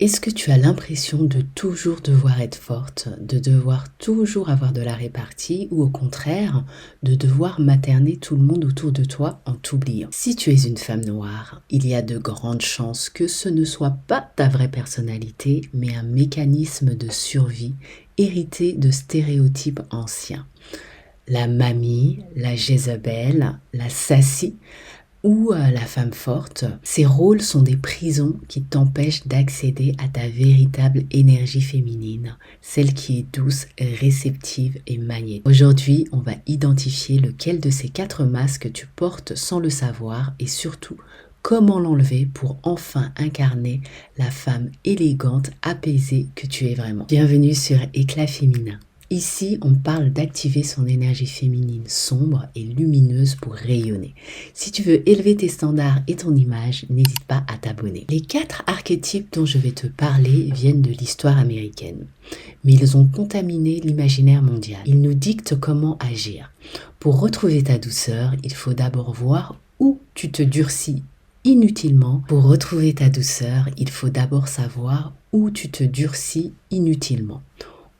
Est-ce que tu as l'impression de toujours devoir être forte, de devoir toujours avoir de la répartie ou au contraire, de devoir materner tout le monde autour de toi en t'oubliant? Si tu es une femme noire, il y a de grandes chances que ce ne soit pas ta vraie personnalité, mais un mécanisme de survie hérité de stéréotypes anciens. La mamie, la Jézabel, la Sassy ou la femme forte, ces rôles sont des prisons qui t'empêchent d'accéder à ta véritable énergie féminine, celle qui est douce, réceptive et magnétique. Aujourd'hui, on va identifier lequel de ces 4 masques tu portes sans le savoir et surtout comment l'enlever pour enfin incarner la femme élégante, apaisée que tu es vraiment. Bienvenue sur Éclat féminin. Ici, on parle d'activer son énergie féminine sombre et lumineuse pour rayonner. Si tu veux élever tes standards et ton image, n'hésite pas à t'abonner. Les 4 archétypes dont je vais te parler viennent de l'histoire américaine, mais ils ont contaminé l'imaginaire mondial. Ils nous dictent comment agir. Pour retrouver ta douceur, il faut d'abord voir où tu te durcis inutilement. Pour retrouver ta douceur, il faut d'abord savoir où tu te durcis inutilement.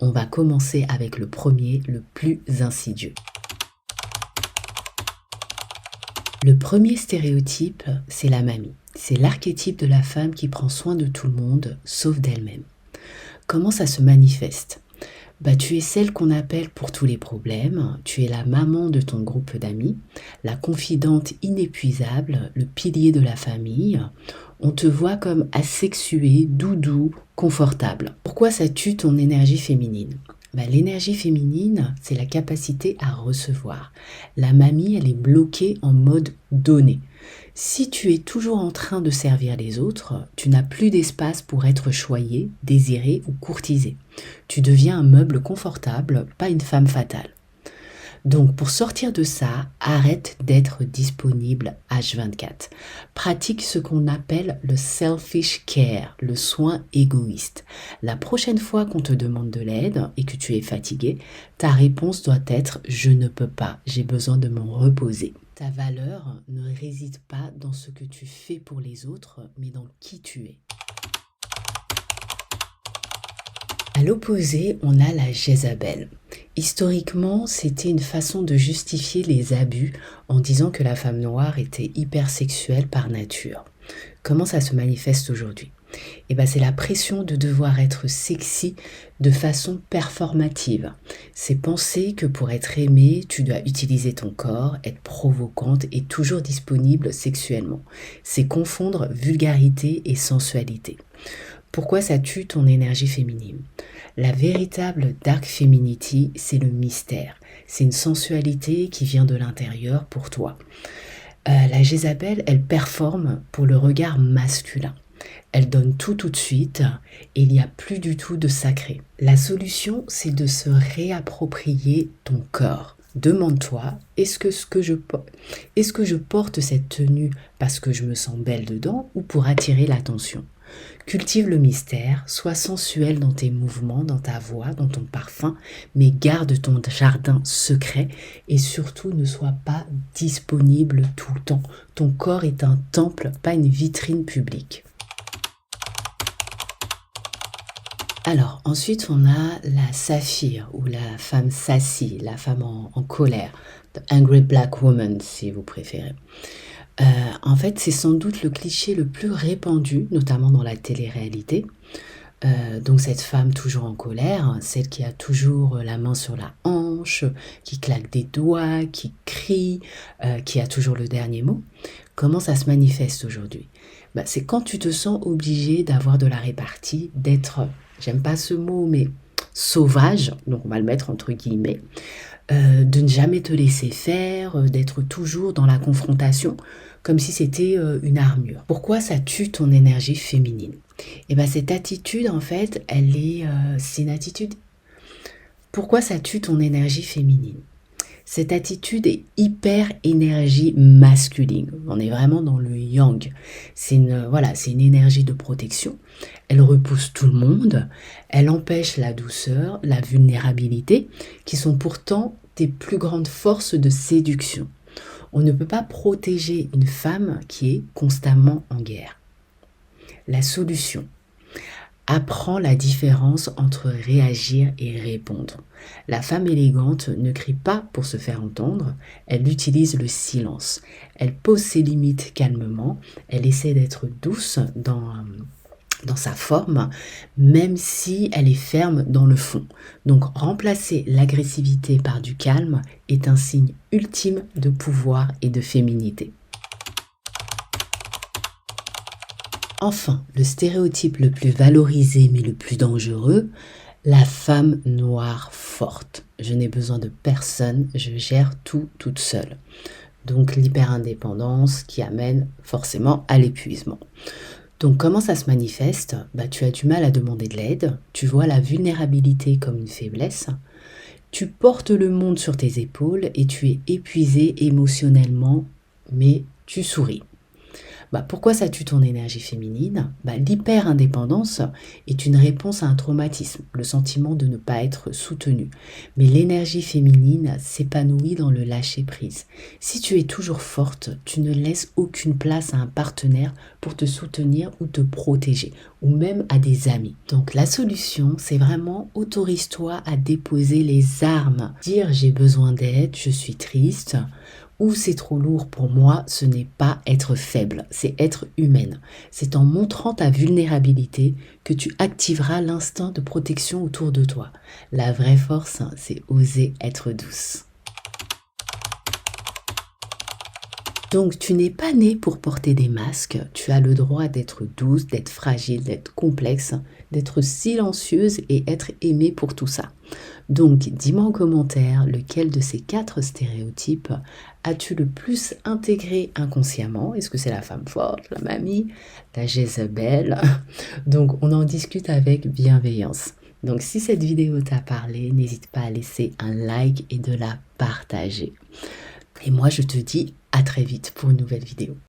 On va commencer avec le premier, le plus insidieux. Le premier stéréotype, c'est la mamie. C'est l'archétype de la femme qui prend soin de tout le monde, sauf d'elle-même. Comment ça se manifeste ? Tu es celle qu'on appelle pour tous les problèmes, tu es la maman de ton groupe d'amis, la confidente inépuisable, le pilier de la famille. On te voit comme asexuée, doudou, confortable. Pourquoi ça tue ton énergie féminine ? L'énergie féminine, c'est la capacité à recevoir. La mamie, elle est bloquée en mode donner. Si tu es toujours en train de servir les autres, tu n'as plus d'espace pour être choyé, désiré ou courtisé. Tu deviens un meuble confortable, pas une femme fatale. Donc pour sortir de ça, arrête d'être disponible H24. Pratique ce qu'on appelle le selfish care, le soin égoïste. La prochaine fois qu'on te demande de l'aide et que tu es fatigué, ta réponse doit être « je ne peux pas, j'ai besoin de me reposer ». Ta valeur ne réside pas dans ce que tu fais pour les autres, mais dans qui tu es. À l'opposé, on a la Jézabel. Historiquement, c'était une façon de justifier les abus en disant que la femme noire était hypersexuelle par nature. Comment ça se manifeste aujourd'hui ? C'est la pression de devoir être sexy de façon performative. C'est penser que pour être aimée, tu dois utiliser ton corps, être provocante et toujours disponible sexuellement. C'est confondre vulgarité et sensualité. Pourquoi ça tue ton énergie féminine ? La véritable dark femininity, c'est le mystère. C'est une sensualité qui vient de l'intérieur pour toi. La Jézabel, elle performe pour le regard masculin. Elle donne tout de suite et il n'y a plus du tout de sacré. La solution, c'est de se réapproprier ton corps. Demande-toi, est-ce que je porte cette tenue parce que je me sens belle dedans ou pour attirer l'attention ? Cultive le mystère, sois sensuel dans tes mouvements, dans ta voix, dans ton parfum, mais garde ton jardin secret et surtout ne sois pas disponible tout le temps. Ton corps est un temple, pas une vitrine publique. Alors, ensuite, on a la saphir ou la femme sassy, la femme en colère, the angry black woman si vous préférez. En fait, c'est sans doute le cliché le plus répandu, notamment dans la télé-réalité. Donc cette femme toujours en colère, celle qui a toujours la main sur la hanche, qui claque des doigts, qui crie, qui a toujours le dernier mot. Comment ça se manifeste aujourd'hui ? C'est quand tu te sens obligé d'avoir de la répartie, d'être, j'aime pas ce mot, mais sauvage, donc on va le mettre entre guillemets, de ne jamais te laisser faire, d'être toujours dans la confrontation, comme si c'était une armure. Pourquoi ça tue ton énergie féminine ? Cette attitude, en fait, c'est une attitude... Pourquoi ça tue ton énergie féminine ? Cette attitude est hyper énergie masculine. On est vraiment dans le yang. C'est une énergie de protection. Elle repousse tout le monde. Elle empêche la douceur, la vulnérabilité, qui sont pourtant tes plus grandes forces de séduction. On ne peut pas protéger une femme qui est constamment en guerre. La solution. Apprends la différence entre réagir et répondre. La femme élégante ne crie pas pour se faire entendre, elle utilise le silence. Elle pose ses limites calmement, elle essaie d'être douce dans sa forme, même si elle est ferme dans le fond. Donc remplacer l'agressivité par du calme est un signe ultime de pouvoir et de féminité. Enfin, le stéréotype le plus valorisé mais le plus dangereux, la femme noire forte. Je n'ai besoin de personne, je gère tout toute seule. Donc l'hyperindépendance qui amène forcément à l'épuisement. Donc comment ça se manifeste? Tu as du mal à demander de l'aide, tu vois la vulnérabilité comme une faiblesse, tu portes le monde sur tes épaules et tu es épuisé émotionnellement, mais tu souris. Pourquoi ça tue ton énergie féminine? L'hyper-indépendance est une réponse à un traumatisme, le sentiment de ne pas être soutenu. Mais l'énergie féminine s'épanouit dans le lâcher-prise. Si tu es toujours forte, tu ne laisses aucune place à un partenaire pour te soutenir ou te protéger, ou même à des amis. Donc la solution, c'est vraiment autorise-toi à déposer les armes. Dire j'ai besoin d'aide, je suis triste, ou c'est trop lourd pour moi, ce n'est pas être faible, c'est être humaine. C'est en montrant ta vulnérabilité que tu activeras l'instinct de protection autour de toi. La vraie force, c'est oser être douce. Donc tu n'es pas née pour porter des masques, tu as le droit d'être douce, d'être fragile, d'être complexe, d'être silencieuse et être aimée pour tout ça. Donc dis-moi en commentaire lequel de ces 4 stéréotypes as-tu le plus intégré inconsciemment? Est-ce que c'est la femme forte, la mamie, la Jézabel? Donc on en discute avec bienveillance. Donc si cette vidéo t'a parlé, n'hésite pas à laisser un like et de la partager. Et moi je te dis à très vite pour une nouvelle vidéo.